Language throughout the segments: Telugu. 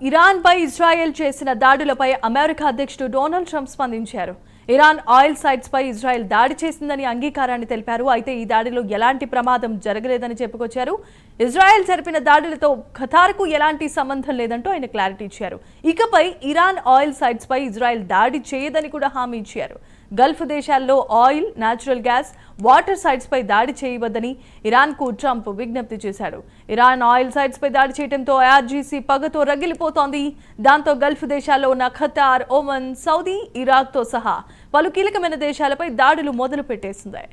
ఇరాన్ పై ఇజ్రాయెల్ చేసిన దాడులపై అమెరికా అధ్యక్షుడు డొనాల్డ్ ట్రంప్ స్పందించారు. ఇరాన్ ఆయిల్ సైట్స్ పై ఇజ్రాయెల్ దాడి చేసిందని అంగీకారాన్ని తెలిపారు. అయితే ఈ దాడిలో ఎలాంటి ప్రమాదం జరగలేదని చెప్పుకొచ్చారు. ఇజ్రాయెల్ జరిపిన దాడులతో ఖతార్కు ఎలాంటి సంబంధం లేదంటూ ఆయన క్లారిటీ ఇచ్చారు. ఇకపై ఇరాన్ ఆయిల్ సైట్స్ పై ఇజ్రాయెల్ దాడి చేయదని కూడా హామీ ఇచ్చారు. గల్ఫ్ దేశాల్లో oil, natural gas, water sites పై దాడి చేయవద్దని ఇరాన్కు ట్రంప్ విజ్ఞప్తి చేశాడు. ఇరాన్ ఆయిల్ సైట్స్ పై దాడి చేయడంతో ఐఆర్జీసీ పగతో రగిలిపోతోంది. దాంతో గల్ఫ్ దేశాల్లో ఉన్న ఖతార్, ఒమన్, సౌదీ, ఇరాక్తో సహా పలు కీలకమైన దేశాలపై దాడులు మొదలు పెట్టేసింది.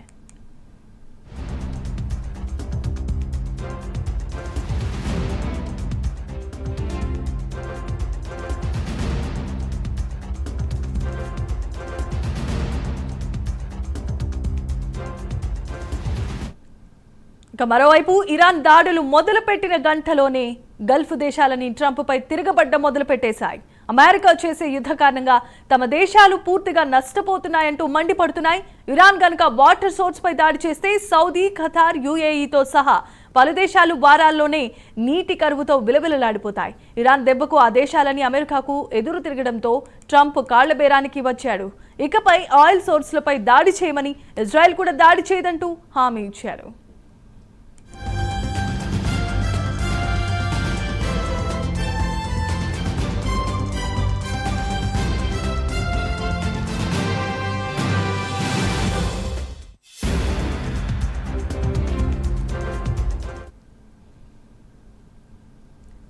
ఇక మరోవైపు ఇరాన్ దాడులు మొదలుపెట్టిన గంటలోనే గల్ఫ్ దేశాలని ట్రంప్పై తిరగబడ్డ మొదలుపెట్టేశాయి. అమెరికా చేసే యుద్ధ కారణంగా తమ దేశాలు పూర్తిగా నష్టపోతున్నాయంటూ మండిపడుతున్నాయి. ఇరాన్ గనుక వాటర్ సోర్స్ పై దాడి చేస్తే సౌదీ, ఖతార్, యుఏఈతో సహా పలు దేశాలు వారాల్లోనే నీటి కరువుతో విలవిలలాడిపోతాయి. ఇరాన్ దెబ్బకు ఆ దేశాలని అమెరికాకు ఎదురు తిరగడంతో ట్రంప్ కాళ్లబేరానికి వచ్చాడు. ఇకపై ఆయిల్ సోర్స్లపై దాడి చేయమని, ఇజ్రాయెల్ కూడా దాడి చేయదంటూ హామీ ఇచ్చారు.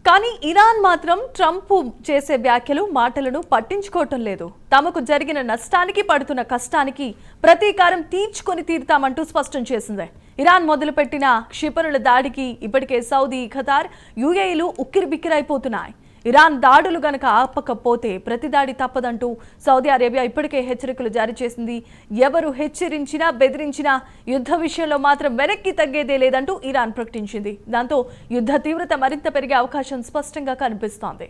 కానీ ఇరాన్ మాత్రం ట్రంప్ చేసే వ్యాఖ్యలు, మాటలను పట్టించుకోవటం లేదు. తమకు జరిగిన నష్టానికి, పడుతున్న కష్టానికి ప్రతీకారం తీర్చుకొని తీరుతామంటూ స్పష్టం చేసింది. ఇరాన్ మొదలుపెట్టిన క్షిపణుల దాడికి ఇప్పటికే సౌదీ, ఖతార్, యుఏఈలు ఉక్కిరిబిక్కిరైపోతున్నాయి. ఇరాన్ దాడులు గనక ఆపకపోతే ప్రతి దాడి తప్పదంటూ సౌదీ అరేబియా ఇప్పటికే హెచ్చరికలు జారీ చేసింది. ఎవరు హెచ్చరించినా, బెదిరించినా యుద్ధ విషయంలో మాత్రం వెనక్కి తగ్గేదే లేదంటూ ఇరాన్ ప్రకటించింది. దాంతో యుద్ధ తీవ్రత మరింత పెరిగే అవకాశం స్పష్టంగా కనిపిస్తోంది.